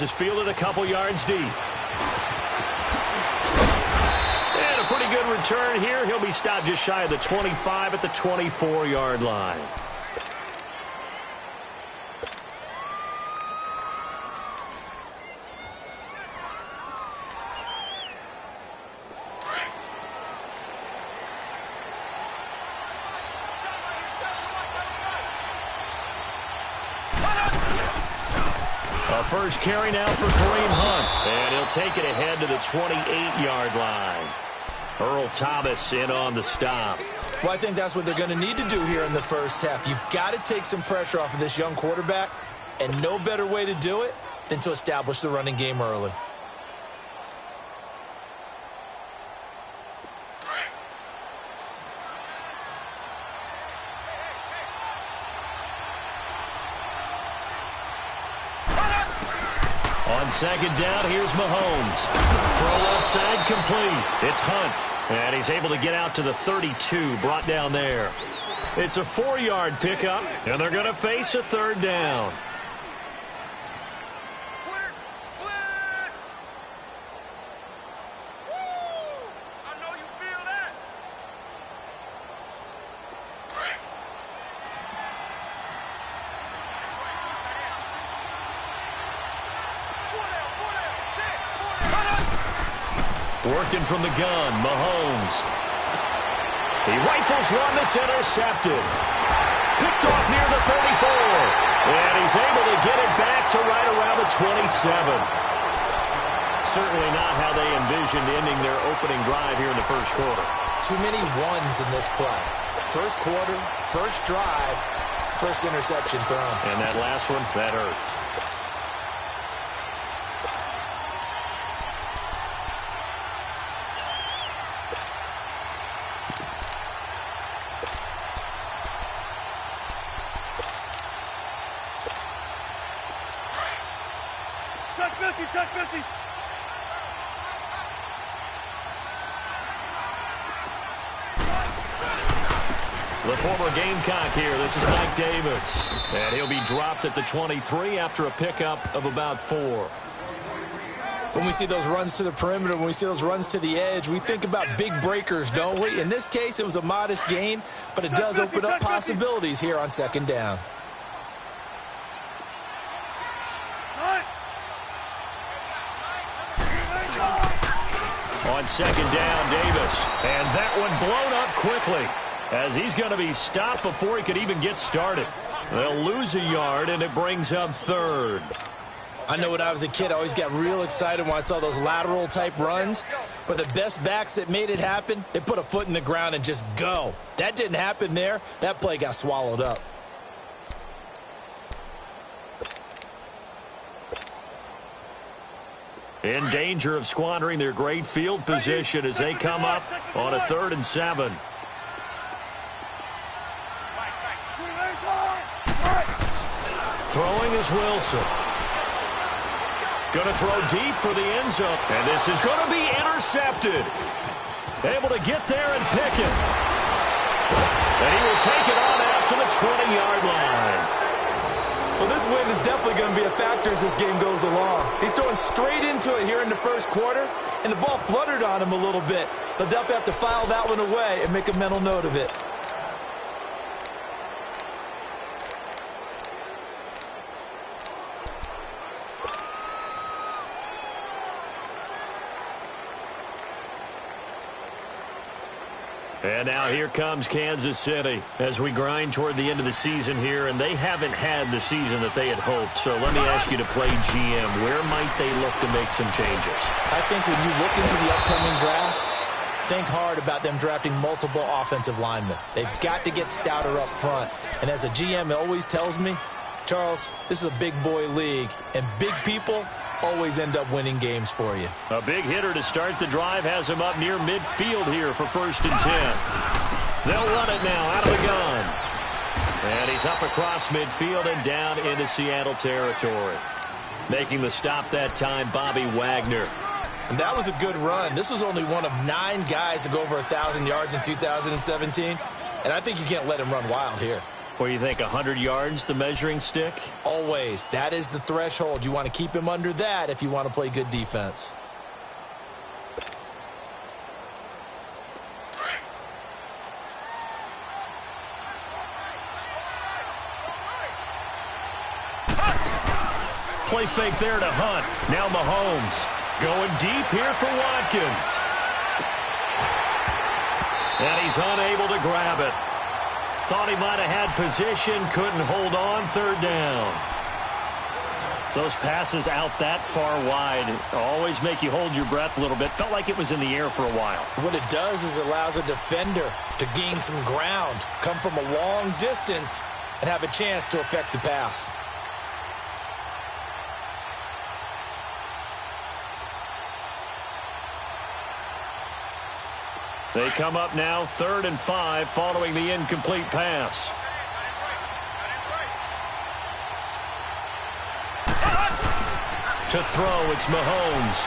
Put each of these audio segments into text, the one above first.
This is fielded a couple yards deep. And a pretty good return here. He'll be stopped just shy of the 25 at the 24-yard line. First carry now for Kareem Hunt. And he'll take it ahead to the 28-yard line. Earl Thomas in on the stop. Well, I think that's what they're going to need to do here in the first half. You've got to take some pressure off of this young quarterback, and no better way to do it than to establish the running game early. On second down, here's Mahomes. Throw left side complete. It's Hunt. And he's able to get out to the 32, brought down there. It's a 4-yard pickup, and they're going to face a third down. Working from the gun, Mahomes. He rifles one that's intercepted. Picked off near the 34. And he's able to get it back to right around the 27. Certainly not how they envisioned ending their opening drive here in the first quarter. Too many ones in this play. First quarter, first drive, first interception thrown. And that last one, that hurts. Check 50. The former Gamecock here. This is Mike Davis. And he'll be dropped at the 23 after a pickup of about 4. When we see those runs to the perimeter, when we see those runs to the edge, we think about big breakers, don't we? In this case, it was a modest gain, but it does open up possibilities here on second down. On second down, Davis. And that one blown up quickly as he's going to be stopped before he could even get started. They'll lose a yard, and it brings up third. I know when I was a kid, I always got real excited when I saw those lateral-type runs. But the best backs that made it happen, they put a foot in the ground and just go. That didn't happen there. That play got swallowed up. In danger of squandering their great field position as they come up on a 3rd and 7. Throwing is Wilson. Going to throw deep for the end zone. And this is going to be intercepted. Able to get there and pick it. And he will take it on out to the 20-yard line. Well, this win is definitely going to be a factor as this game goes along. He's throwing straight into it here in the first quarter, and the ball fluttered on him a little bit. They'll definitely have to file that one away and make a mental note of it. And now here comes Kansas City as we grind toward the end of the season here, and they haven't had the season that they had hoped. So let me ask you to play GM. Where might they look to make some changes? I think when you look into the upcoming draft, think hard about them drafting multiple offensive linemen. They've got to get stouter up front. And as a GM, it always tells me, Charles, this is a big boy league, and big people always end up winning games for you. A big hitter to start the drive has him up near midfield here for 1st and 10. They'll run it now out of the gun. And he's up across midfield and down into Seattle territory. Making the stop that time, Bobby Wagner. And that was a good run. This was only one of 9 guys to go over 1,000 yards in 2017. And I think you can't let him run wild here. What do you think, 100 yards, the measuring stick? Always. That is the threshold. You want to keep him under that if you want to play good defense. Play fake there to Hunt. Now Mahomes going deep here for Watkins. And he's unable to grab it. Thought he might have had position, couldn't hold on, third down. Those passes out that far wide always make you hold your breath a little bit. Felt like it was in the air for a while. What it does is it allows a defender to gain some ground, come from a long distance, and have a chance to affect the pass. They come up now, 3rd and 5, following the incomplete pass. To throw, it's Mahomes.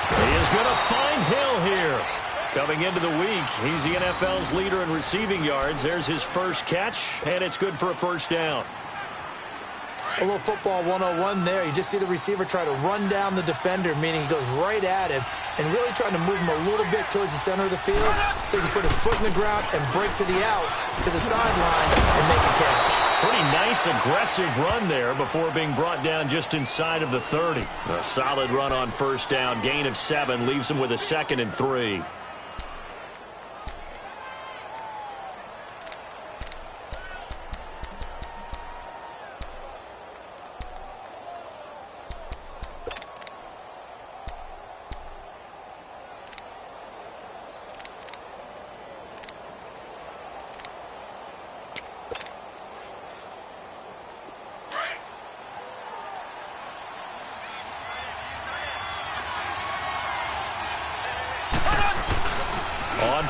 He is going to find Hill here. Coming into the week, he's the NFL's leader in receiving yards. There's his first catch, and it's good for a first down. A little football 101 there. You just see the receiver try to run down the defender, meaning he goes right at him and really trying to move him a little bit towards the center of the field so he can put his foot in the ground and break to the out, to the sideline, and make a catch. Pretty nice, aggressive run there before being brought down just inside of the 30. A solid run on first down. Gain of 7 leaves him with a 2nd and 3.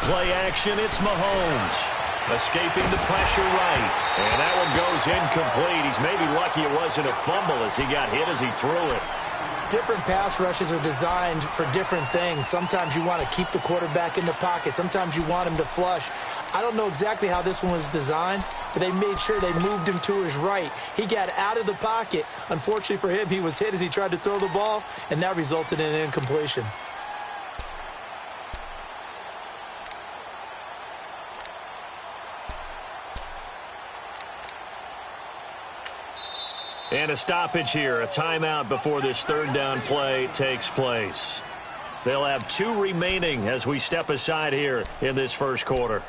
Play action, it's Mahomes. Escaping the pressure right. And that one goes incomplete. He's maybe lucky it wasn't a fumble as he got hit as he threw it. Different pass rushes are designed for different things. Sometimes you want to keep the quarterback in the pocket. Sometimes you want him to flush. I don't know exactly how this one was designed, but they made sure they moved him to his right. He got out of the pocket. Unfortunately for him, he was hit as he tried to throw the ball, and that resulted in an incompletion. And a stoppage here, a timeout before this third down play takes place. They'll have 2 remaining as we step aside here in this first quarter.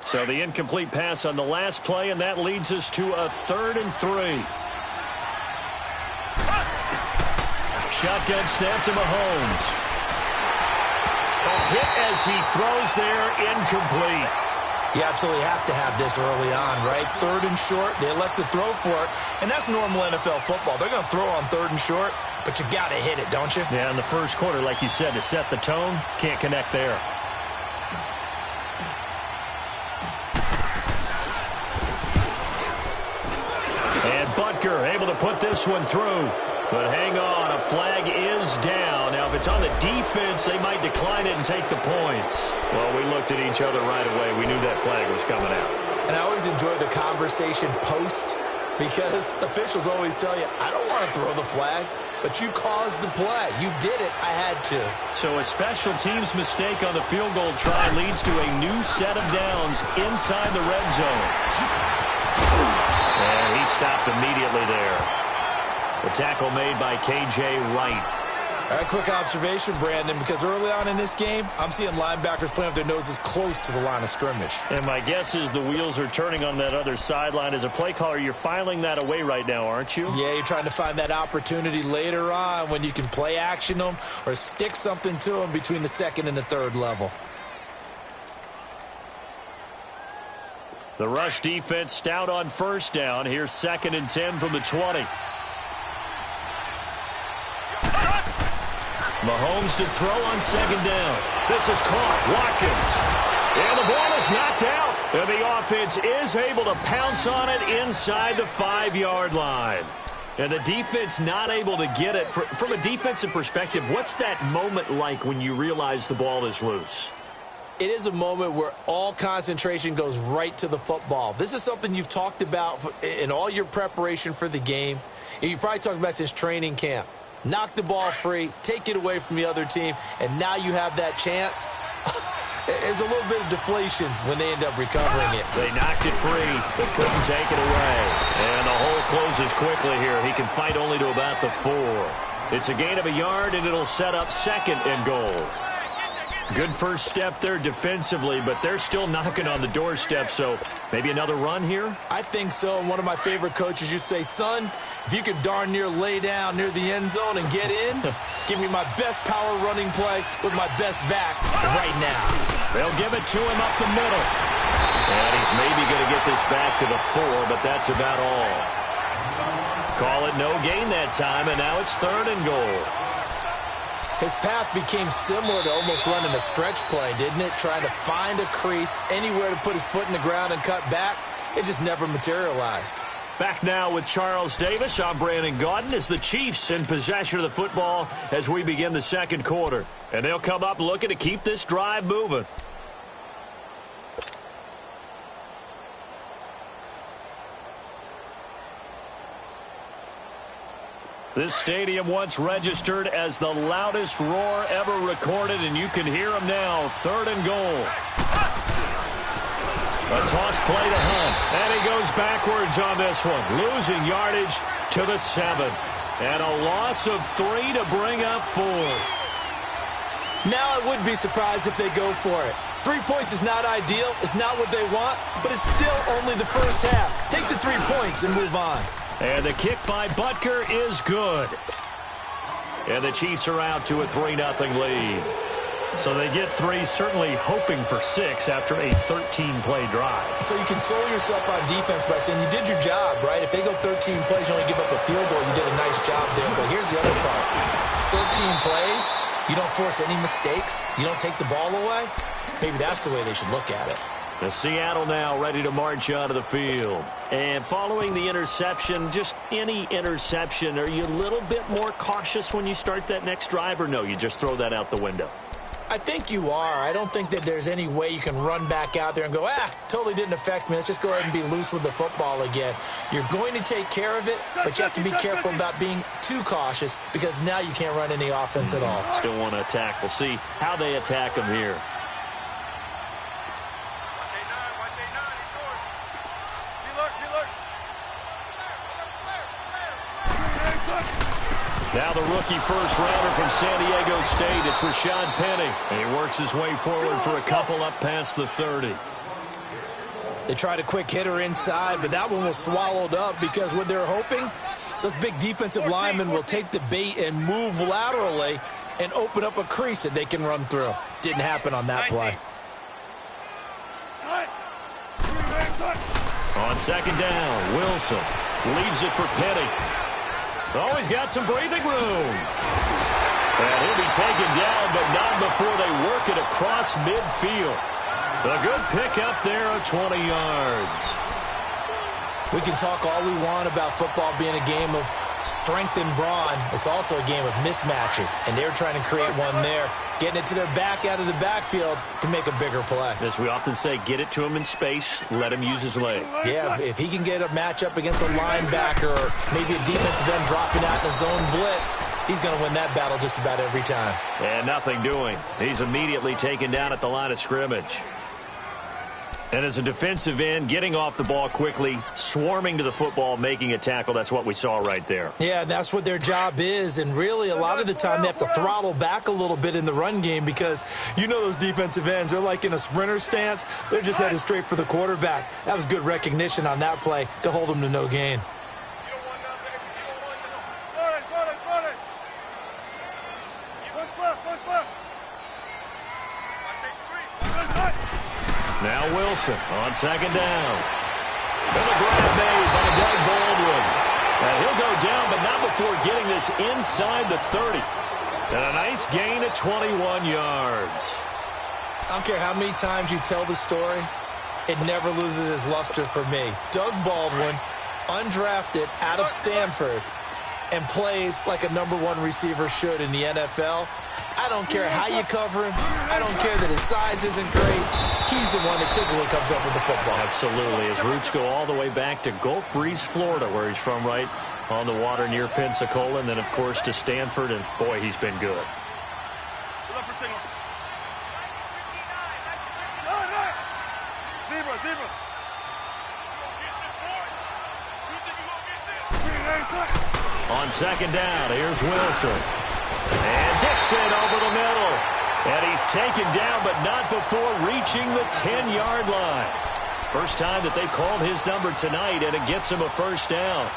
So the incomplete pass on the last play, and that leads us to a 3rd and 3. Shotgun snap to Mahomes. A hit as he throws there, incomplete. You absolutely have to have this early on, right? 3rd and short, they elect to throw for it, and that's normal NFL football. They're going to throw on 3rd and short, but you've got to hit it, don't you? Yeah, in the first quarter, like you said, to set the tone, can't connect there. And Butker able to put this one through. But hang on, a flag is down. Now, if it's on the defense, they might decline it and take the points. Well, we looked at each other right away. We knew that flag was coming out. And I always enjoy the conversation post because officials always tell you, I don't want to throw the flag, but you caused the play. You did it. I had to. So a special teams mistake on the field goal try leads to a new set of downs inside the red zone. And he stopped immediately there. The tackle made by K.J. Wright. All right, quick observation, Brandon, because early on in this game, I'm seeing linebackers playing with their noses close to the line of scrimmage. And my guess is the wheels are turning on that other sideline. As a play caller, you're filing that away right now, aren't you? Yeah, you're trying to find that opportunity later on when you can play action them or stick something to them between the 2nd and the 3rd level. The rush defense stout on first down. Here's 2nd and 10 from the 20. Mahomes to throw on 2nd down. This is caught. Watkins. And the ball is knocked out. And the offense is able to pounce on it inside the 5-yard line. And the defense not able to get it. From a defensive perspective, what's that moment like when you realize the ball is loose? It is a moment where all concentration goes right to the football. This is something you've talked about in all your preparation for the game. And you probably talked about since training camp. Knock the ball free, take it away from the other team, and now you have that chance. There's a little bit of deflation when they end up recovering it. They knocked it free, but couldn't take it away. And the hole closes quickly here. He can fight only to about the 4. It's a gain of a yard, and it'll set up 2nd and goal. Good first step there defensively, but they're still knocking on the doorstep, so maybe another run here? I think so. And one of my favorite coaches used to say, son, if you could darn near lay down near the end zone and get in, give me my best power running play with my best back right now. They'll give it to him up the middle. And he's maybe going to get this back to the 4, but that's about all. Call it no gain that time, and now it's 3rd and goal. His path became similar to almost running a stretch play, didn't it? Trying to find a crease, anywhere to put his foot in the ground and cut back. It just never materialized. Back now with Charles Davis. I'm Brandon Gaudin as the Chiefs in possession of the football as we begin the 2nd quarter. And they'll come up looking to keep this drive moving. This stadium once registered as the loudest roar ever recorded, and you can hear him now. 3rd and goal. A toss play to Hunt, and he goes backwards on this one, losing yardage to the 7. And a loss of 3 to bring up 4. Now I would be surprised if they go for it. 3 points is not ideal. It's not what they want, but it's still only the first half. Take the 3 points and move on. And the kick by Butker is good. And the Chiefs are out to a 3-0 lead. So they get 3, certainly hoping for 6 after a 13-play drive. So you console yourself on defense by saying you did your job, right? If they go 13 plays, you only give up a field goal, you did a nice job there. But here's the other part. 13 plays, you don't force any mistakes, you don't take the ball away. Maybe that's the way they should look at it. The Seattle now ready to march onto the field. And following the interception, just any interception, are you a little bit more cautious when you start that next drive, or no, you just throw that out the window? I think you are. I don't think that there's any way you can run back out there and go, totally didn't affect me. Let's just go ahead and be loose with the football again. You're going to take care of it, but you have to be careful about being too cautious because now you can't run any offense at all. Still want to attack. We'll see how they attack them here. Now the rookie first rounder from San Diego State, it's Rashad Penny. And he works his way forward for a couple up past the 30. They tried a quick hitter inside, but that one was swallowed up because what they're hoping, those big defensive linemen will take the bait and move laterally and open up a crease that they can run through. Didn't happen on that play. On 2nd down, Wilson leaves it for Penny. Oh, he's got some breathing room. And he'll be taken down, but not before they work it across midfield. A good pickup there of 20 yards. We can talk all we want about football being a game of strength and brawn. It's also a game of mismatches, and they're trying to create one there, getting it to their back out of the backfield to make a bigger play. As we often say, get it to him in space, let him use his leg. Yeah, if he can get a matchup against a linebacker or maybe a defensive end dropping out in a zone blitz, he's going to win that battle just about every time. And nothing doing. He's immediately taken down at the line of scrimmage. And as a defensive end, getting off the ball quickly, swarming to the football, making a tackle, that's what we saw right there. Yeah, that's what their job is. And really, a lot of the time, they have to throttle back a little bit in the run game because you know those defensive ends, they're like in a sprinter stance. They're just headed straight for the quarterback. That was good recognition on that play to hold them to no gain. Now Wilson on 2nd down. And a grab made by Doug Baldwin. And he'll go down, but not before getting this inside the 30. And a nice gain of 21 yards. I don't care how many times you tell the story, it never loses its luster for me. Doug Baldwin, undrafted out of Stanford, and plays like a #1 receiver should in the NFL. I don't care how you cover him. I don't care that his size isn't great. He's the one that typically comes up with the football. Absolutely. His roots go all the way back to Gulf Breeze, Florida, where he's from, right on the water near Pensacola, and then, of course, to Stanford, and, boy, he's been good. On second down, here's Wilson. And Dixon over the middle. And he's taken down, but not before reaching the 10-yard line. First time that they've called his number tonight, and it gets him a first down.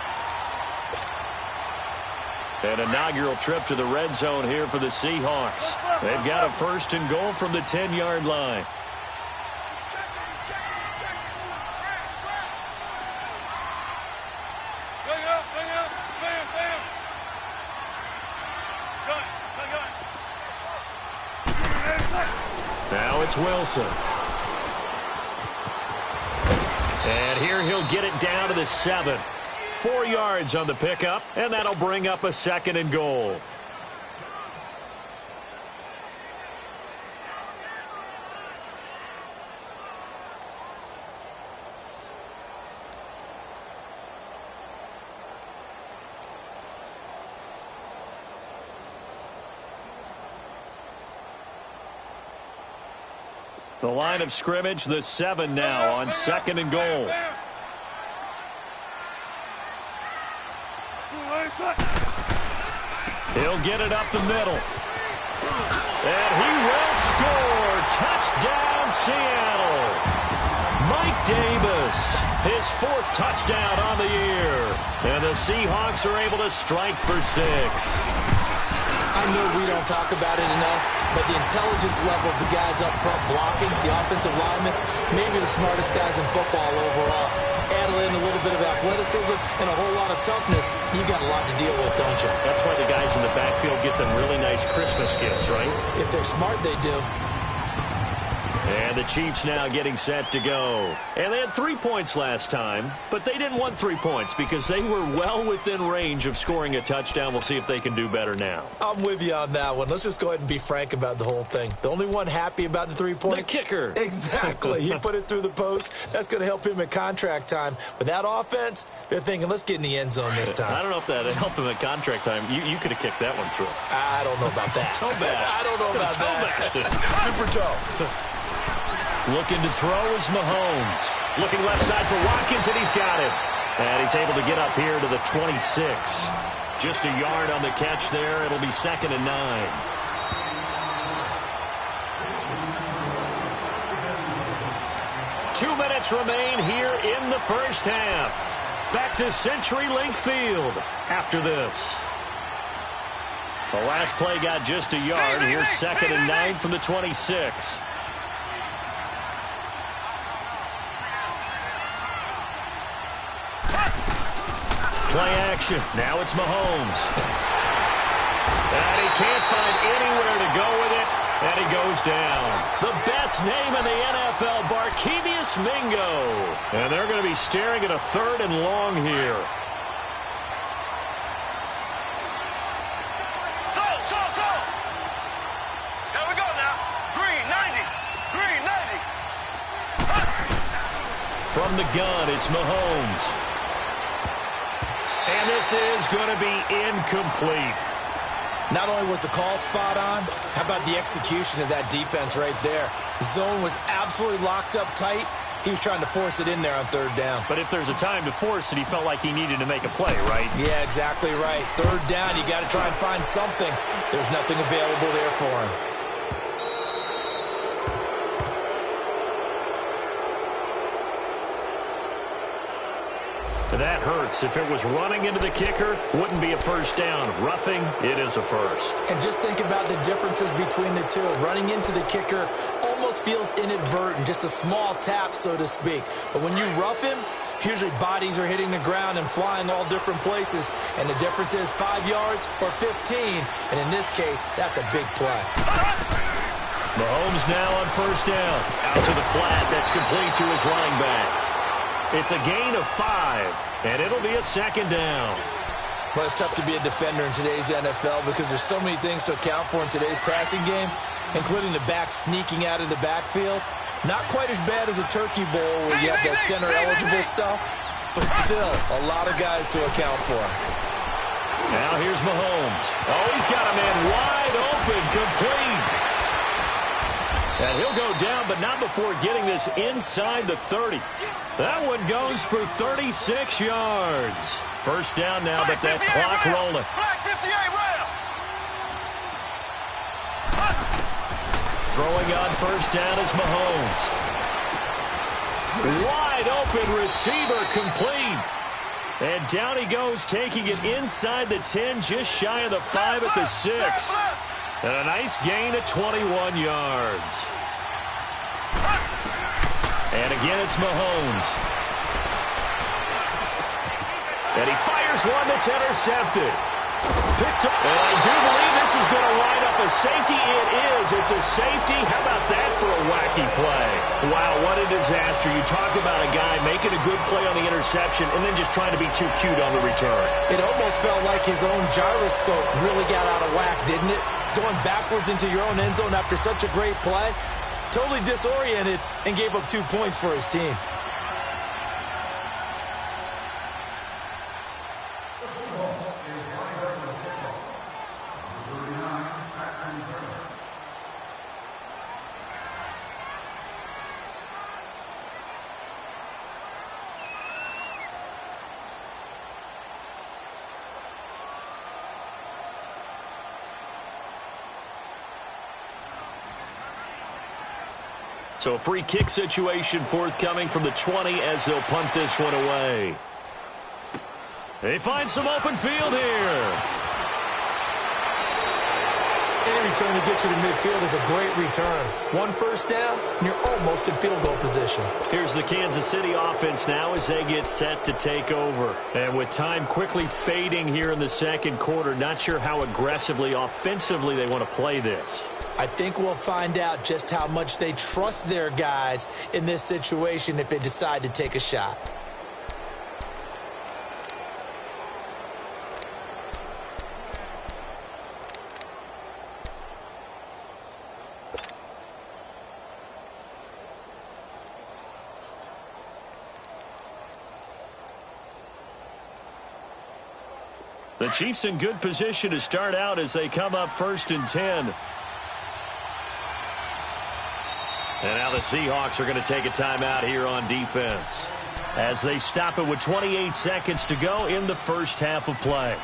An inaugural trip to the red zone here for the Seahawks. They've got a first and goal from the 10-yard line. Now it's Wilson. And here he'll get it down to the 7. 4 yards on the pickup, and that'll bring up a second and goal. The line of scrimmage, the 7 now on second and goal. He'll get it up the middle. And he will score. Touchdown, Seattle. Mike Davis, his 4th touchdown on the year. And the Seahawks are able to strike for 6. I know we don't talk about it enough, but the intelligence level of the guys up front blocking, the offensive linemen, maybe the smartest guys in football overall. Add in a little bit of athleticism and a whole lot of toughness, you got a lot to deal with, don't you? That's why the guys in the backfield get them really nice Christmas gifts, right? If they're smart, they do. And the Chiefs now getting set to go. And they had 3 points last time, but they didn't want 3 points because they were well within range of scoring a touchdown. We'll see if they can do better now. I'm with you on that one. Let's just go ahead and be frank about the whole thing. The only one happy about the 3-point? The kicker. Exactly. He put it through the post. That's going to help him at contract time. But that offense, they're thinking, let's get in the end zone this time. I don't know if that helped him at contract time. You could have kicked that one through. I don't know about that. Toe bash. I don't know about that. Super toe. Looking to throw is Mahomes. Looking left side for Watkins, and he's got it. And he's able to get up here to the 26. Just a yard on the catch there. It'll be 2nd and 9. Two minutes remain here in the first half. Back to CenturyLink Field after this. The last play got just a yard. Here's 2nd and 9 from the 26. Play action. Now it's Mahomes. And he can't find anywhere to go with it. And he goes down. The best name in the NFL, Barkevious Mingo. And they're going to be staring at a 3rd and long here. Here we go now. Green 90. Green 90. From the gun, it's Mahomes. And this is going to be incomplete. Not only was the call spot on, how about the execution of that defense right there? Zone was absolutely locked up tight. He was trying to force it in there on 3rd down. But if there's a time to force it, he felt like he needed to make a play, right? Yeah, exactly right. 3rd down, you got to try and find something. There's nothing available there for him. That hurts. If it was running into the kicker, wouldn't be a first down. Roughing, it is a first. And just think about the differences between the two. Running into the kicker almost feels inadvertent, just a small tap, so to speak. But when you rough him, usually bodies are hitting the ground and flying all different places. And the difference is 5 yards or 15. And in this case, that's a big play. Mahomes now on first down. Out to the flat. That's complete to his running back. It's a gain of 5, and it'll be a 2nd down. Well, it's tough to be a defender in today's NFL because there's so many things to account for in today's passing game, including the back sneaking out of the backfield. Not quite as bad as a turkey bowl where you have that center-eligible stuff, but still a lot of guys to account for. Now here's Mahomes. Oh, he's got a man wide open, complete. And he'll go down, but not before getting this inside the 30. That one goes for 36 yards. First down now, but that clock rolling. Flag 58 round. Throwing on first down is Mahomes. Wide open receiver, complete. And down he goes, taking it inside the 10, just shy of the 5 at the 6. And a nice gain at 21 yards. And again, it's Mahomes. And he fires one that's intercepted. Picked up. And I do believe this is going to line up a safety. It is. It's a safety. How about that for a wacky play? Wow, what a disaster. You talk about a guy making a good play on the interception and then just trying to be too cute on the return. It almost felt like his own gyroscope really got out of whack, didn't it? Going backwards into your own end zone after such a great play. Totally disoriented and gave up 2 points for his team. So a free kick situation forthcoming from the 20 as they'll punt this one away. They find some open field here. Any return to get you to midfield is a great return. One first down, and you're almost in field goal position. Here's the Kansas City offense now as they get set to take over. And with time quickly fading here in the second quarter, not sure how aggressively, offensively they want to play this. I think we'll find out just how much they trust their guys in this situation if they decide to take a shot. The Chiefs in good position to start out as they come up 1st and 10. And now the Seahawks are going to take a timeout here on defense as they stop it with 28 seconds to go in the first half of play.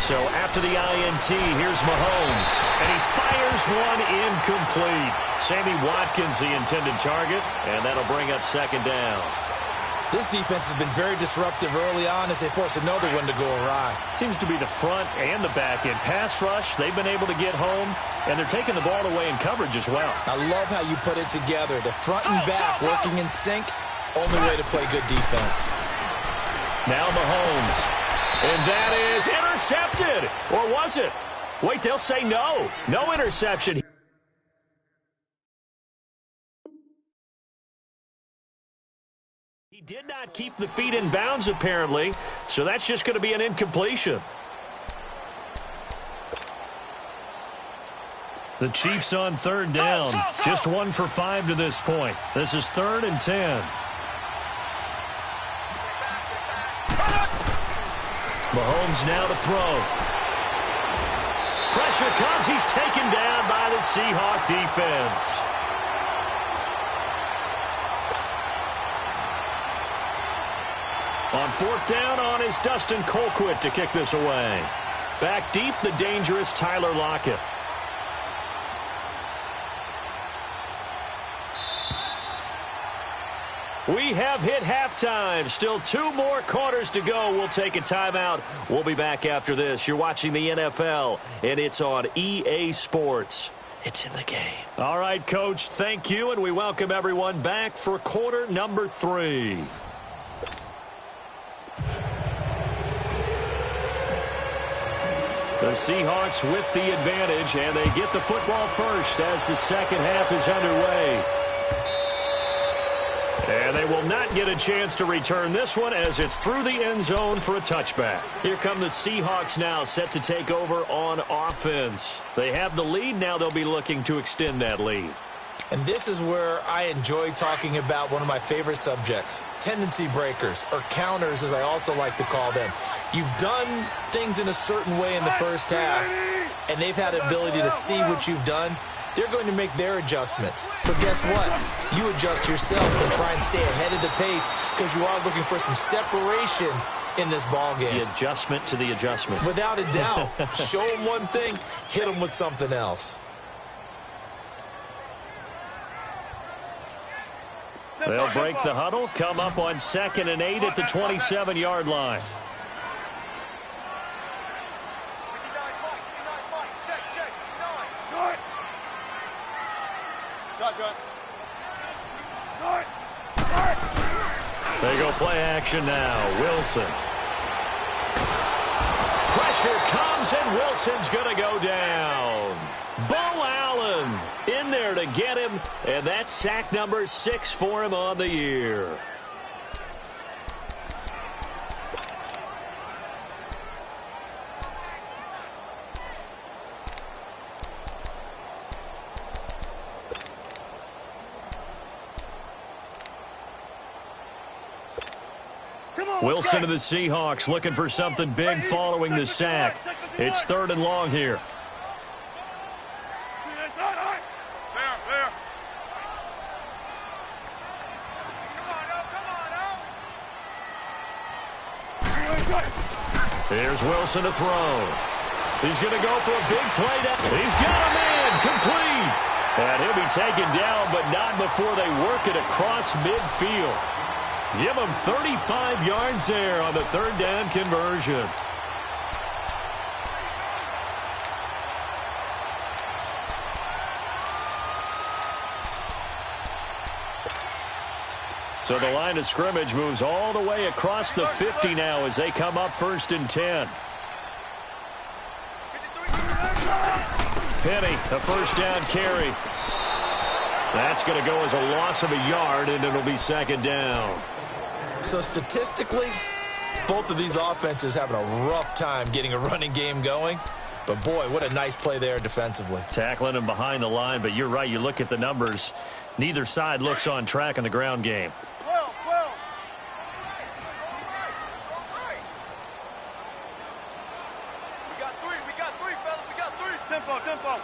So after the INT, here's Mahomes. And he fires one incomplete. Sammy Watkins, the intended target, and that'll bring up second down. This defense has been very disruptive early on as they force another one to go awry. Seems to be the front and the back end. Pass rush, they've been able to get home, and they're taking the ball away in coverage as well. I love how you put it together. The front and back working in sync, only way to play good defense. Now Mahomes. And that is intercepted. Or was it? Wait, they'll say no. No interception. He did not keep the feet in bounds, apparently, so that's just going to be an incompletion. The Chiefs on third down. Just 1 for 5 to this point. This is 3rd and 10. Mahomes now to throw. Pressure comes. He's taken down by the Seahawk defense. On 4th down on is Dustin Colquitt to kick this away. Back deep, the dangerous Tyler Lockett. We have hit halftime. Still 2 more quarters to go. We'll take a timeout. We'll be back after this. You're watching the NFL, and it's on EA Sports. It's in the game. All right, Coach, thank you, and we welcome everyone back for quarter number 3. The The Seahawks with the advantage, and they get the football first as the second half is underway. And they will not get a chance to return this one as it's through the end zone for a touchback. Here come the Seahawks now, set to take over on offense. They have the lead. Now they'll be looking to extend that lead. And this is where I enjoy talking about one of my favorite subjects, tendency breakers, or counters as I also like to call them. You've done things in a certain way in the first half, and they've had the ability to see what you've done. They're going to make their adjustments. So guess what? You adjust yourself and try and stay ahead of the pace because you are looking for some separation in this ball game. The adjustment to the adjustment. Without a doubt. Show them one thing, hit them with something else. They'll break the huddle, come up on 2nd and 8 at the 27-yard line. They go play action now. Wilson. Pressure comes, and Wilson's going to go down. Bo Allen in there to get him, and that's sack number 6 for him on the year. Wilson to the Seahawks looking for something big following the sack. It's 3rd and long here. Here's Wilson to throw. He's going to go for a big play. He's got a man complete. And he'll be taken down, but not before they work it across midfield. Give him 35 yards there on the 3rd down conversion. So the line of scrimmage moves all the way across the 50 now as they come up 1st and 10. Penny, a 1st down carry. That's going to go as a loss of a yard, and it'll be 2nd down. So statistically, both of these offenses having a rough time getting a running game going. But, boy, what a nice play there defensively. Tackling him behind the line, but you're right. You look at the numbers. Neither side looks on track in the ground game. 12. We got three, fellas. We got 3. Tempo.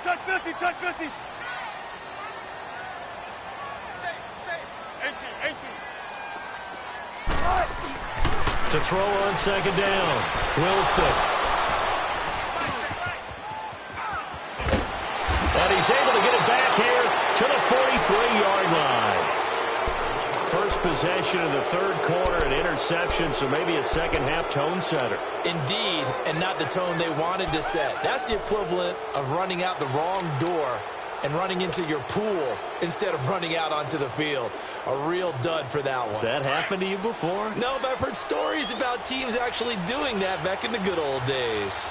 Check 50. 18. To throw on 2nd down, Wilson. And he's able to get it back here to the 43-yard line. First possession of the 3rd quarter, an interception, so maybe a second-half tone setter. Indeed, and not the tone they wanted to set. That's the equivalent of running out the wrong door and running into your pool instead of running out onto the field. A real dud for that one. Has that happened to you before? No, but I've heard stories about teams actually doing that back in the good old days.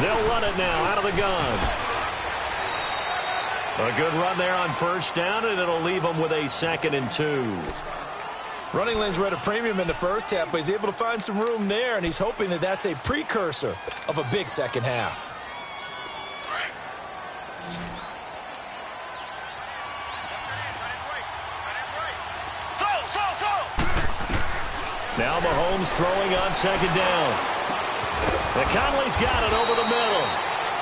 They'll run it now out of the gun. A good run there on 1st down, and it'll leave them with a 2nd and 2. Running lanes were at a premium in the first half, but he's able to find some room there, and he's hoping that that's a precursor of a big second half. Now Mahomes throwing on 2nd down. And Conley's got it over the middle.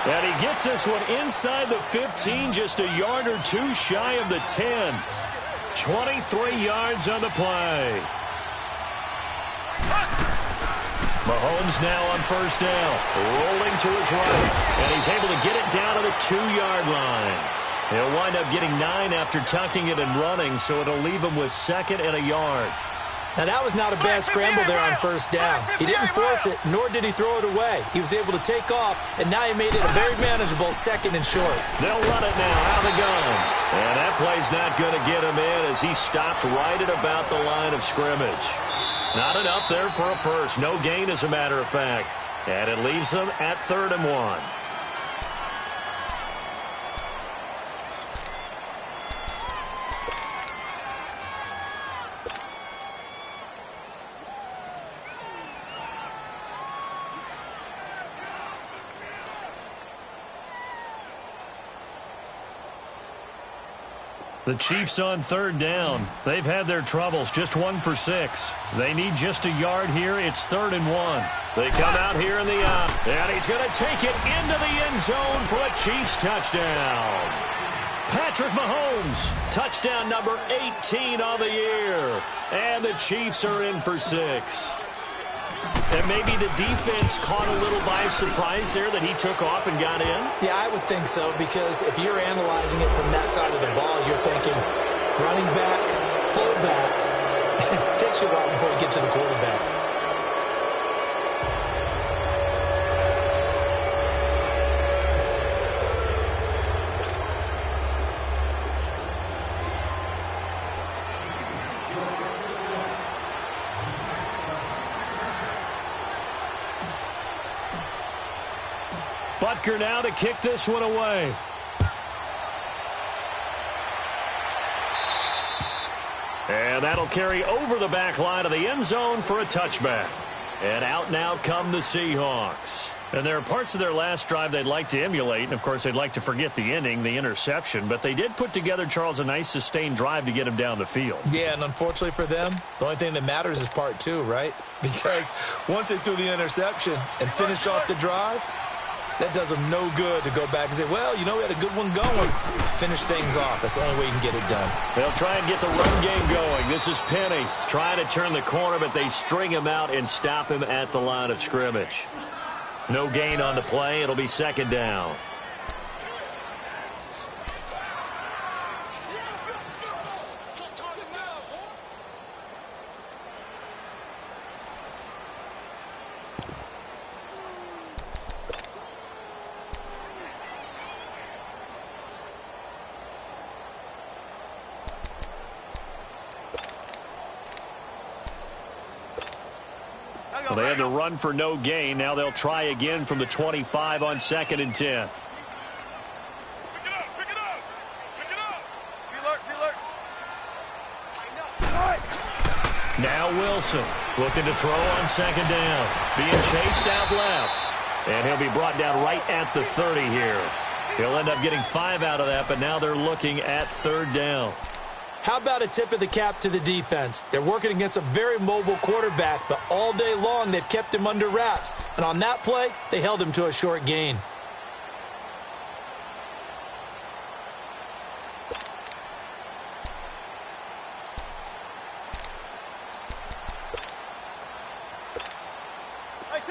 And he gets this one inside the 15, just a yard or 2 shy of the 10. 23 yards on the play. Mahomes now on 1st down, rolling to his right. And he's able to get it down to the 2-yard line. He'll wind up getting 9 after tucking it and running, so it'll leave him with 2nd and a yard. Now, that was not a bad scramble there on first down. He didn't force it, nor did he throw it away. He was able to take off, and now he made it a very manageable 2nd and short. They'll run it now out of the gun. And that play's not going to get him in as he stopped right at about the line of scrimmage. Not enough there for a first. No gain, as a matter of fact. And it leaves them at 3rd and 1. The Chiefs on 3rd down. They've had their troubles, just 1 for 6. They need just a yard here. It's 3rd and 1. They come out here in the and he's going to take it into the end zone for a Chiefs touchdown. Patrick Mahomes, touchdown number 18 on the year. And the Chiefs are in for 6. And maybe the defense caught a little by surprise there that he took off and got in? Yeah, I would think so, because if you're analyzing it from that side of the ball, you're thinking running back, fullback. It takes you a while before you get to the quarterback. Butker now to kick this one away. And that'll carry over the back line of the end zone for a touchback. And out now come the Seahawks. And there are parts of their last drive they'd like to emulate. And, of course, they'd like to forget the inning, the interception. But they did put together, Charles, a nice sustained drive to get him down the field. Yeah, and unfortunately for them, the only thing that matters is part 2, right? Because once they threw the interception and finished off the drive, that does them no good to go back and say, well, you know, we had a good one going. Finish things off. That's the only way you can get it done. They'll try and get the run game going. This is Penny trying to turn the corner, but they string him out and stop him at the line of scrimmage. No gain on the play. It'll be 2nd down. Well, they had to run for no gain. Now they'll try again from the 25 on 2nd and 10. Pick it up, pick it up, pick it up. Be alert, be alert. Now Wilson looking to throw on 2nd down. Being chased out left. And he'll be brought down right at the 30 here. He'll end up getting 5 out of that, but now they're looking at 3rd down. How about a tip of the cap to the defense? They're working against a very mobile quarterback, but all day long they've kept him under wraps. And on that play, they held him to a short gain. Hey,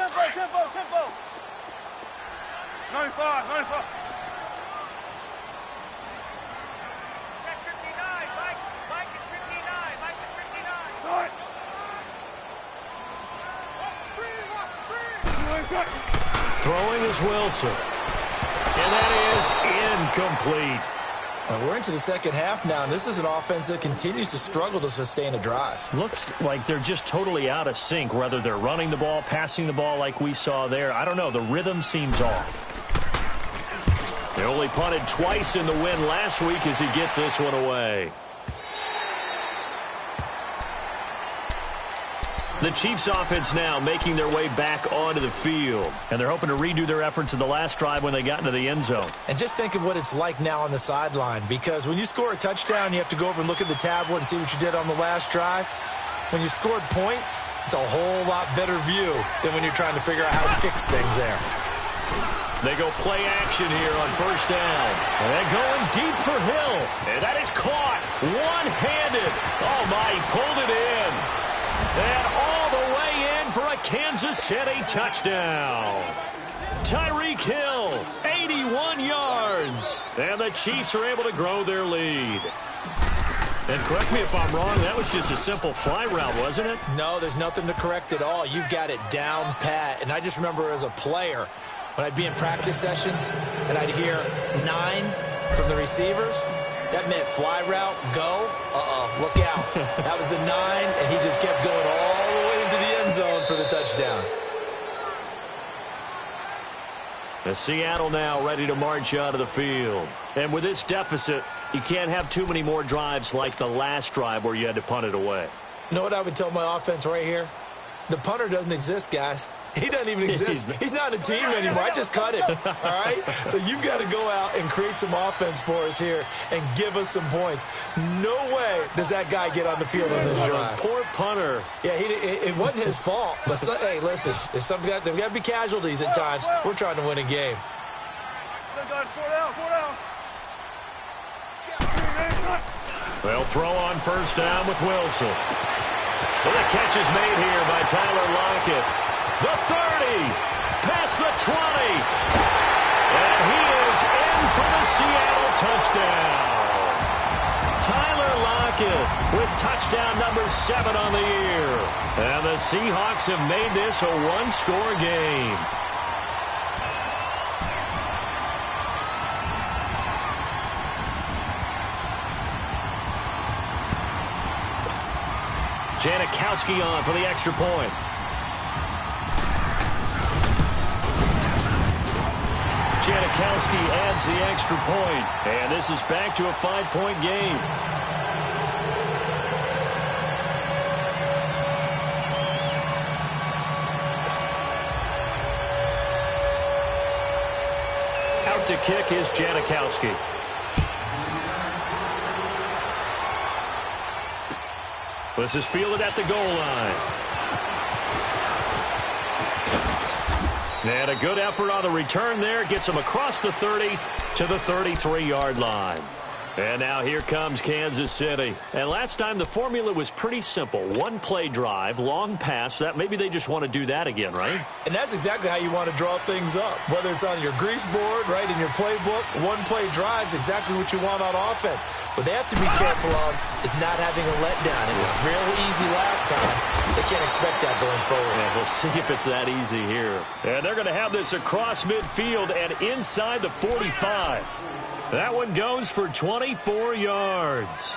tempo. 95. Check 59, Mike is 59. Throwing is Wilson. And that is incomplete. We're into the 2nd half now, and this is an offense that continues to struggle to sustain a drive. Looks like they're just totally out of sync, whether they're running the ball, passing the ball like we saw there. I don't know. The rhythm seems off. They only punted twice in the win last week as he gets this one away. The Chiefs offense now making their way back onto the field. And they're hoping to redo their efforts in the last drive when they got into the end zone. And just think of what it's like now on the sideline, because when you score a touchdown, you have to go over and look at the tablet and see what you did on the last drive. When you scored points, it's a whole lot better view than when you're trying to figure out how to fix things there. They go play action here on 1st down. And they're going deep for Hill. And that is caught one-handed. Oh, my, he pulled it in. And all the way in for a Kansas City touchdown. Tyreek Hill, 81 yards. And the Chiefs are able to grow their lead. And correct me if I'm wrong, that was just a simple fly route, wasn't it? No, there's nothing to correct at all. You've got it down pat. And I just remember as a player, when I'd be in practice sessions and I'd hear 9 from the receivers, that meant fly route, go, look out. That was the 9, and he just kept going all the way into the end zone for the touchdown. And Seattle now ready to march out of the field. And with this deficit, you can't have too many more drives like the last drive where you had to punt it away. You know what I would tell my offense right here? The punter doesn't exist, guys. He doesn't even exist. He's not a team anymore. I just cut him, all right? So you've got to go out and create some offense for us here and give us some points. No way does that guy get on the field on this drive. Poor punter. Yeah, it wasn't his fault. But, hey, listen, there's got to be casualties at times. We're trying to win a game. 4 down. They'll throw on first down with Wilson. Well, the catch is made here by Tyler Lockett. The 30, past the 20. And he is in for the Seattle touchdown. Tyler Lockett with touchdown number 7 on the year. And the Seahawks have made this a one-score game. Janikowski on for the extra point. Janikowski adds the extra point. And this is back to a 5-point game. Out to kick is Janikowski. This is fielded at the goal line. And a good effort on the return there. Gets him across the 30 to the 33-yard line. And now here comes Kansas City. And last time the formula was pretty simple. One-play drive, long pass. That maybe they just want to do that again, right? And that's exactly how you want to draw things up. Whether it's on your grease board, right, in your playbook, one-play drive's exactly what you want on offense. What they have to be careful of is not having a letdown. It was real easy last time. They can't expect that going forward. Yeah, we'll see if it's that easy here. And they're going to have this across midfield and inside the 45. That one goes for 24 yards.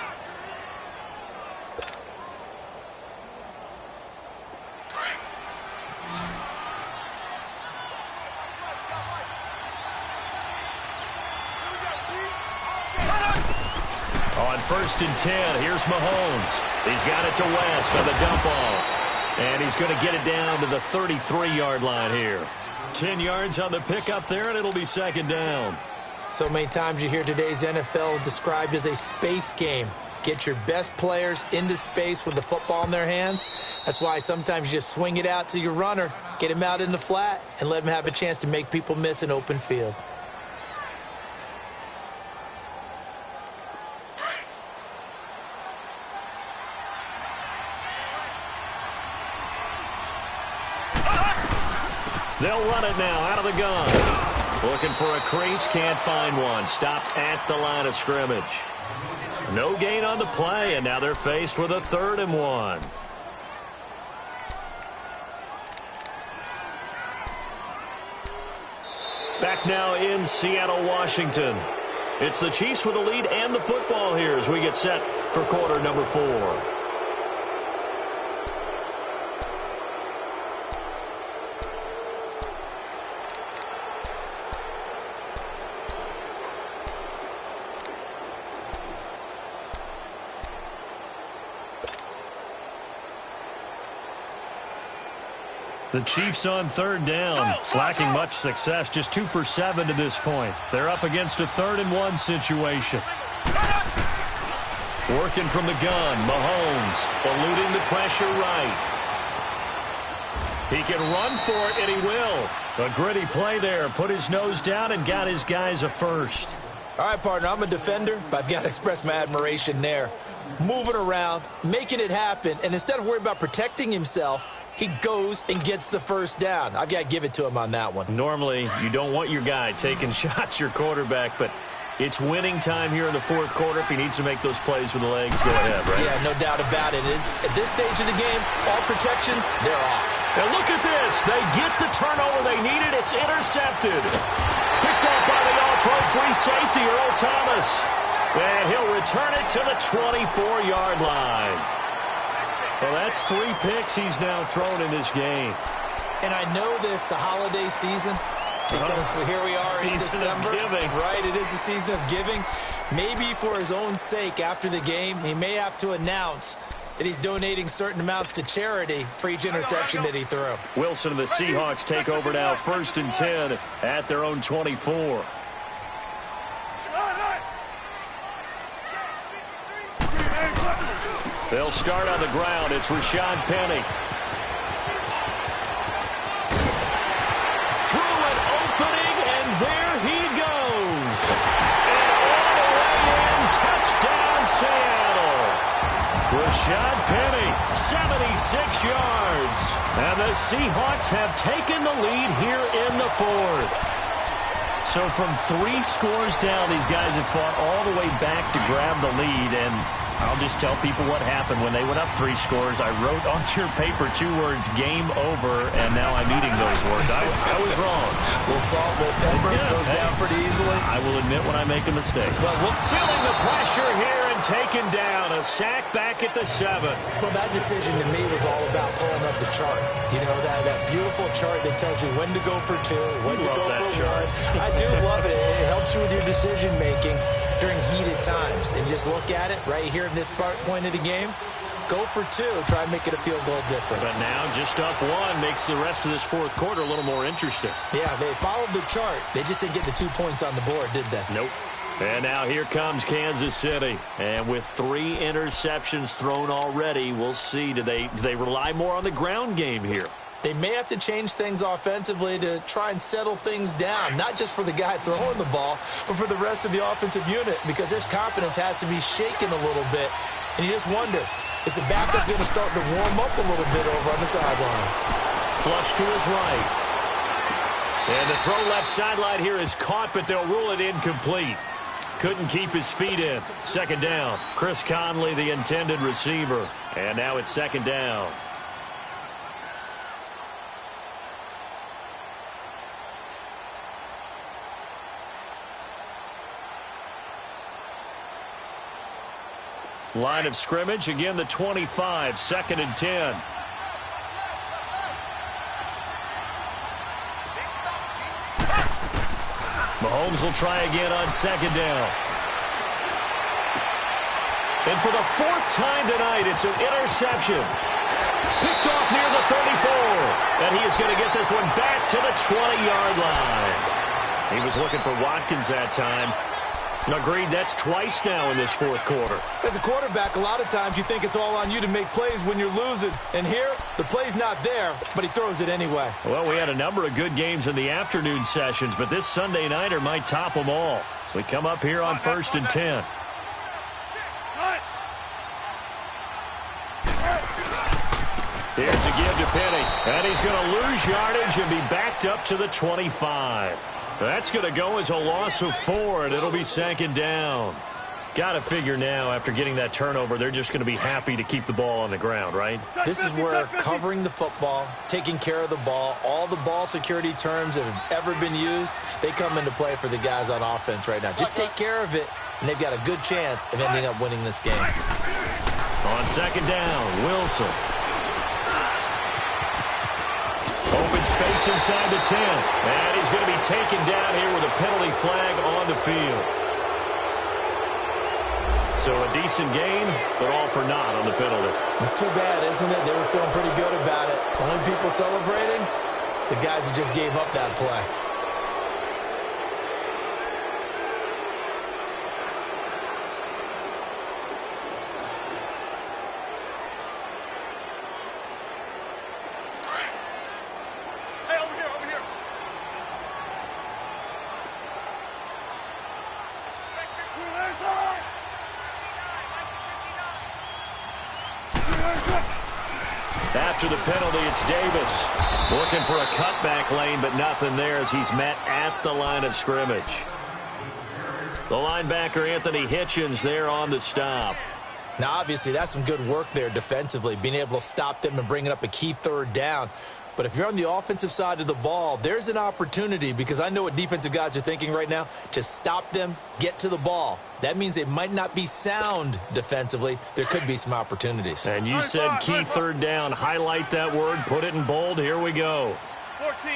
On 1st and 10, here's Mahomes. He's got it to West on the dump off. And he's going to get it down to the 33-yard line here. 10 yards on the pickup there, and it'll be 2nd down. So many times you hear today's NFL described as a space game. Get your best players into space with the football in their hands. That's why sometimes you just swing it out to your runner, get him out in the flat, and let him have a chance to make people miss an open field. They'll run it now out of the gun. Looking for a crease, can't find one. Stopped at the line of scrimmage. No gain on the play, and now they're faced with a 3rd and 1. Back now in Seattle, Washington. It's the Chiefs with the lead and the football here as we get set for quarter number 4. The Chiefs on 3rd down, lacking much success, just 2 for 7 to this point. They're up against a 3rd and 1 situation. Working from the gun, Mahomes eluding the pressure right. He can run for it, and he will. A gritty play there, put his nose down and got his guys a first. All right, partner, I'm a defender, but I've got to express my admiration there. Moving around, making it happen, and instead of worrying about protecting himself, he goes and gets the first down. I've got to give it to him on that one. Normally, you don't want your guy taking shots, your quarterback, but It's winning time here in the fourth quarter. If he needs to make those plays with the legs, go ahead, right? Yeah, no doubt about it. At this stage of the game, all protections, they're off. And look at this. They get the turnover they needed. It's intercepted. Picked off by the all-pro free safety, Earl Thomas. And he'll return it to the 24-yard line. Well, that's 3 picks he's now thrown in this game. And I know this, the holiday season, because here we are in December. Right, it is the season of giving. Maybe for his own sake after the game, he may have to announce that he's donating certain amounts to charity for each interception that he threw. Wilson and the Seahawks take over now, 1st and 10 at their own 24. They'll start on the ground. It's Rashad Penny. Through an opening, and there he goes. And all the way in, touchdown Seattle. Rashad Penny, 76 yards. And the Seahawks have taken the lead here in the fourth. So from 3 scores down, these guys have fought all the way back to grab the lead, and I'll just tell people what happened. When they went up 3 scores, I wrote onto your paper 2 words, game over, and now I'm eating those words. I was wrong. A little salt, a little pepper, goes down pretty easily. I will admit when I make a mistake. Well, look, feeling the pressure here and taken down. A sack back at the 7. Well, that decision to me was all about pulling up the chart. You know, that beautiful chart that tells you when to go for 2, when to go for 1. I do love it. It helps you with your decision-making during heated times. And just look at it right here in this point of the game. Go for 2. Try and make it a field goal difference. But now just up 1 makes the rest of this fourth quarter a little more interesting. Yeah, they followed the chart. They just didn't get the 2 points on the board, did they? Nope. And now here comes Kansas City. And with 3 interceptions thrown already, we'll see. Do they rely more on the ground game here? They may have to change things offensively to try and settle things down, not just for the guy throwing the ball, but for the rest of the offensive unit, because his confidence has to be shaken a little bit. And you just wonder, is the backup going to start to warm up a little bit over on the sideline? Flush to his right. And the throw left sideline here is caught, but they'll rule it incomplete. Couldn't keep his feet in. 2nd down. Chris Conley, the intended receiver. And now it's 2nd down. Line of scrimmage, again the 25, 2nd and 10. Mahomes will try again on 2nd down. And for the 4th time tonight, it's an interception. Picked off near the 34. And he is going to get this one back to the 20-yard line. He was looking for Watkins that time. Agreed, that's twice now in this fourth quarter. As a quarterback, a lot of times you think it's all on you to make plays when you're losing. And here, the play's not there, but he throws it anyway. Well, we had a number of good games in the afternoon sessions, but this Sunday nighter might top them all. So we come up here on 1st and 10. Here's a give to Penny, and he's going to lose yardage and be backed up to the 25. That's going to go as a loss of 4, and it'll be 2nd down. Got to figure now, after getting that turnover, they're just going to be happy to keep the ball on the ground, right? This is where covering the football, taking care of the ball, all the ball security terms that have ever been used, they come into play for the guys on offense right now. Just take care of it, and they've got a good chance of ending up winning this game. On 2nd down, Wilson. Open space inside the 10. And he's going to be taken down here with a penalty flag on the field. So a decent game, but all for naught on the penalty. It's too bad, isn't it? They were feeling pretty good about it. Only people celebrating, the guys who just gave up that play. After the penalty, it's Davis looking for a cutback lane, but nothing there as he's met at the line of scrimmage. The linebacker, Anthony Hitchens, there on the stop. Now, obviously, that's some good work there defensively, being able to stop them and bringing up a key third down. But if you're on the offensive side of the ball, there's an opportunity, because I know what defensive guys are thinking right now, to stop them, get to the ball. That means they might not be sound defensively. There could be some opportunities. And you said key third down. Highlight that word. Put it in bold. Here we go. 14.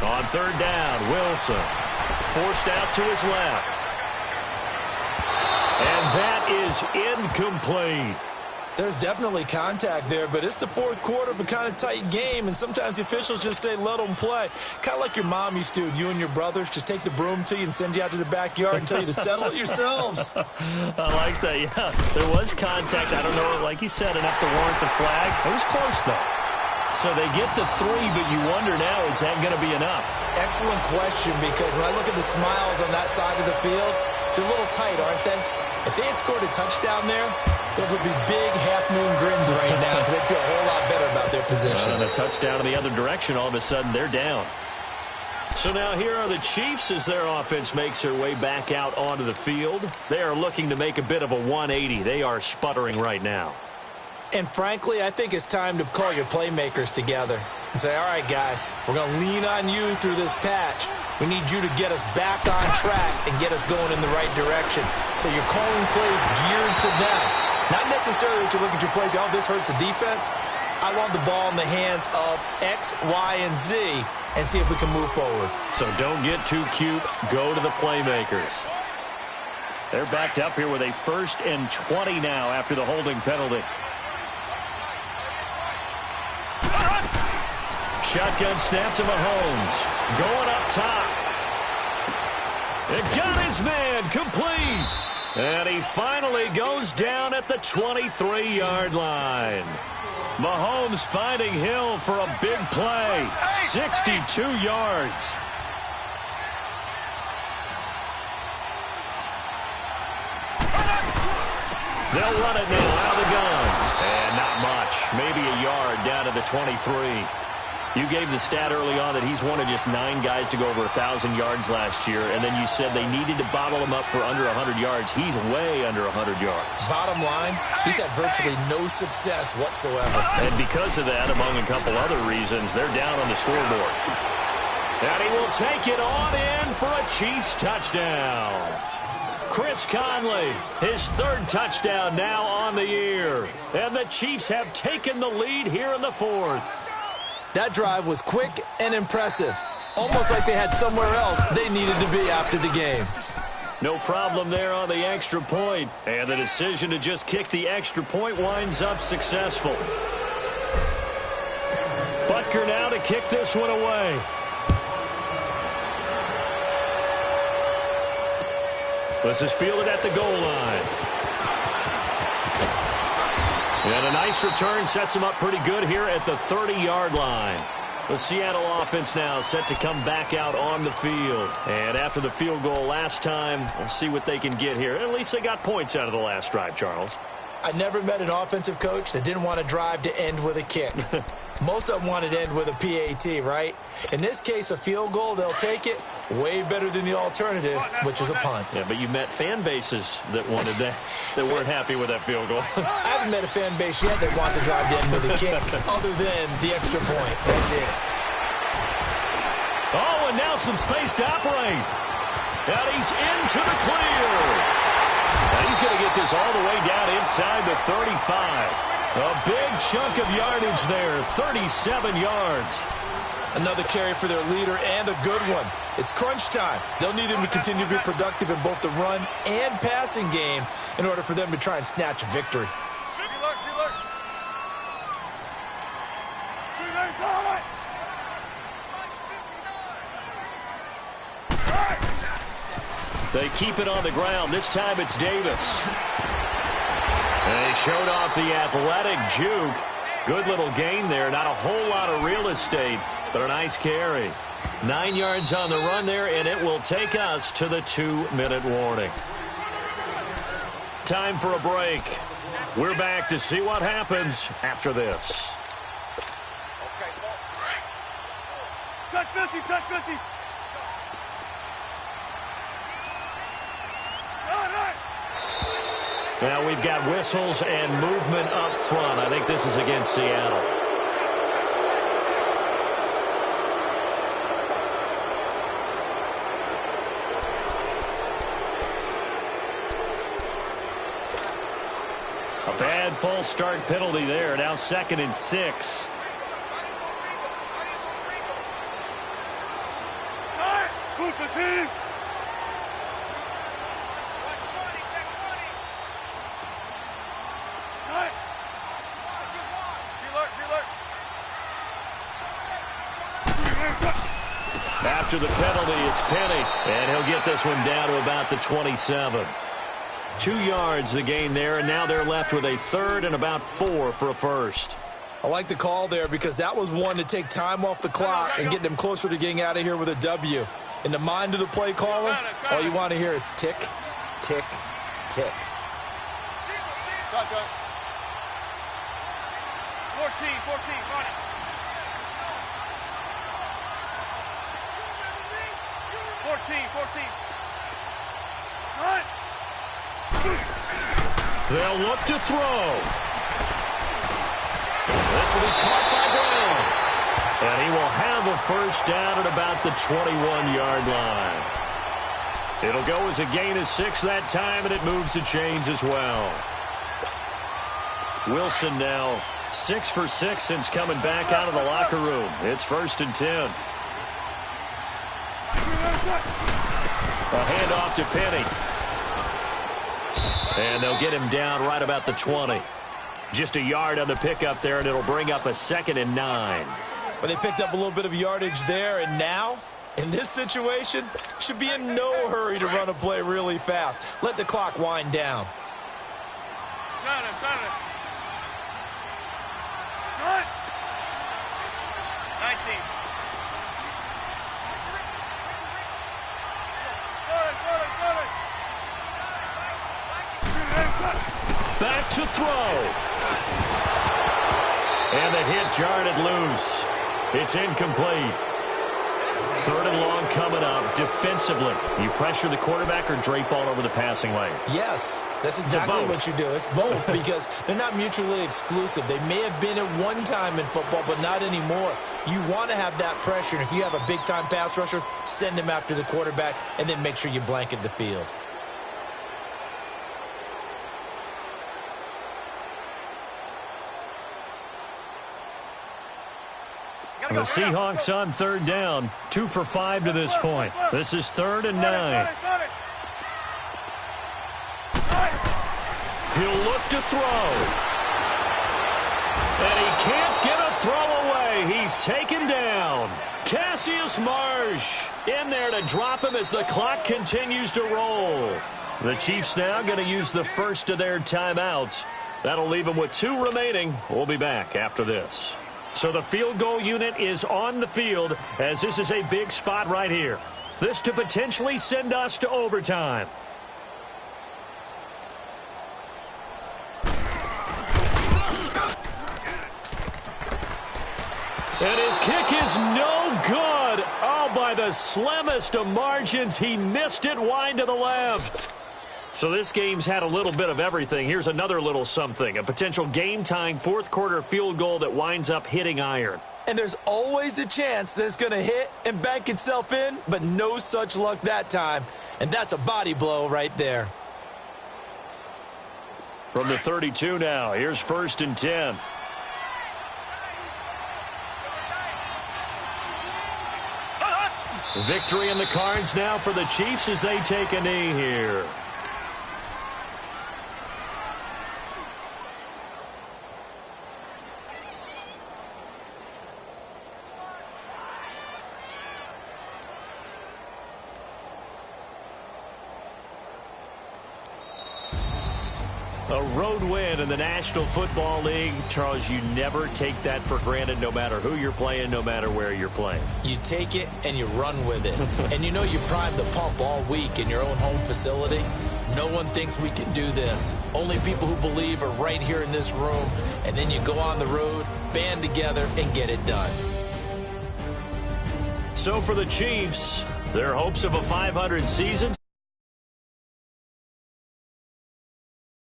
On third down, Wilson forced out to his left. And that is incomplete. There's definitely contact there, but it's the fourth quarter of a kind of tight game, and sometimes the officials just say, let them play. Kind of like your mom used to with you and your brothers. Just take the broom to you and send you out to the backyard and tell you to settle it yourselves. I like that, yeah. There was contact. I don't know, like you said, enough to warrant the flag. It was close, though. So they get the 3, but you wonder now, is that going to be enough? Excellent question, because when I look at the smiles on that side of the field, they're a little tight, aren't they? If they had scored a touchdown there, those would be big half-moon grins right now, because they'd feel a whole lot better about their position. And a touchdown in the other direction, all of a sudden they're down. So now here are the Chiefs as their offense makes their way back out onto the field. They are looking to make a bit of a 180. They are sputtering right now. And frankly, I think it's time to call your playmakers together and say, all right, guys, we're going to lean on you through this patch. We need you to get us back on track and get us going in the right direction. So you're calling plays geared to them. Not necessarily that you look at your plays, oh, this hurts the defense. I want the ball in the hands of X, Y, and Z and see if we can move forward. So don't get too cute. Go to the playmakers. They're backed up here with a 1st and 20 now after the holding penalty. Shotgun snap to Mahomes. Going up top. It got his man complete. And he finally goes down at the 23-yard line. Mahomes finding Hill for a big play. 62 yards. They'll run it now out of the gun. And not much. Maybe a yard down to the 23. You gave the stat early on that he's one of just 9 guys to go over 1,000 yards last year, and then you said they needed to bottle him up for under 100 yards. He's way under 100 yards. Bottom line, he's had virtually no success whatsoever. And because of that, among a couple other reasons, they're down on the scoreboard. And he will take it on in for a Chiefs touchdown. Chris Conley, his 3rd touchdown now on the year. And the Chiefs have taken the lead here in the 4th. That drive was quick and impressive. Almost like they had somewhere else they needed to be after the game. No problem there on the extra point. And the decision to just kick the extra point winds up successful. Butker now to kick this one away. This is fielded at the goal line. And a nice return sets him up pretty good here at the 30-yard line. The Seattle offense now set to come back out on the field. And after the field goal last time, we'll see what they can get here. At least they got points out of the last drive, Charles. I never met an offensive coach that didn't want to drive to end with a kick. Most of them wanted to end with a PAT, right? In this case, a field goal, they'll take it. Way better than the alternative, which is a punt. Yeah, but you've met fan bases that wanted that, that weren't happy with that field goal. I haven't met a fan base yet that wants to drive to end with a kick, other than the extra point. That's it. Oh, and now some space to operate. And he's into the clear. And he's going to get this all the way down inside the 35. A big chunk of yardage there, 37 yards. Another carry for their leader, and a good one. It's crunch time. They'll need him to continue to be productive in both the run and passing game in order for them to try and snatch a victory. They keep it on the ground. This time it's Davis. They showed off the athletic juke. Good little gain there. Not a whole lot of real estate, but a nice carry. 9 yards on the run there, and it will take us to the 2-minute warning. Time for a break. We're back to see what happens after this. Okay, check 50, check 50. Now we've got whistles and movement up front. I think this is against Seattle. A bad false start penalty there. Now 2nd and 6. Who's the team? After the penalty, it's Penny, and he'll get this one down to about the 27. 2 yards the gain there, and now they're left with a 3rd and about 4 for a first. I like the call there because that was one to take time off the clock and get them closer to getting out of here with a W. In the mind of the play caller, all you want to hear is tick, tick, tick. 14, run it. 14. Run. They'll look to throw. This will be caught by Brown. And he will have a first down at about the 21-yard line. It'll go as a gain of 6 that time, and it moves the chains as well. Wilson now 6 for 6 since coming back out of the locker room. It's 1st and 10. A handoff to Penny. And they'll get him down right about the 20. Just a yard on the pickup there, and it'll bring up a 2nd and 9. But they picked up a little bit of yardage there, and now, in this situation, should be in no hurry to run a play really fast. Let the clock wind down. Got it. 19. Back to throw. And the hit jarred it loose. It's incomplete. 3rd and long coming up. Defensively, you pressure the quarterback or drape all over the passing lane? Yes, that's exactly what you do. It's both because they're not mutually exclusive. They may have been at one time in football, but not anymore. You want to have that pressure, and if you have a big-time pass rusher, send him after the quarterback, and then make sure you blanket the field. The Seahawks on 3rd down. 2 for 5 to this point. This is 3rd and 9. He'll look to throw. And he can't get a throw away. He's taken down. Cassius Marsh in there to drop him as the clock continues to roll. The Chiefs now going to use the first of their timeouts. That'll leave them with 2 remaining. We'll be back after this. So the field goal unit is on the field as this is a big spot right here. This to potentially send us to overtime. And his kick is no good. Oh, by the slimmest of margins, he missed it wide to the left. So this game's had a little bit of everything. Here's another little something. A potential game-tying 4th quarter field goal that winds up hitting iron. And there's always a chance that it's going to hit and bank itself in, but no such luck that time. And that's a body blow right there. From the 32 now, here's 1st and 10. Victory in the cards now for the Chiefs as they take a knee here. A road win in the National Football League. Charles, you never take that for granted no matter who you're playing, no matter where you're playing. You take it and you run with it. And you know you primed the pump all week in your own home facility. No one thinks we can do this. Only people who believe are right here in this room. And then you go on the road, band together, and get it done. So for the Chiefs, their hopes of a 500 season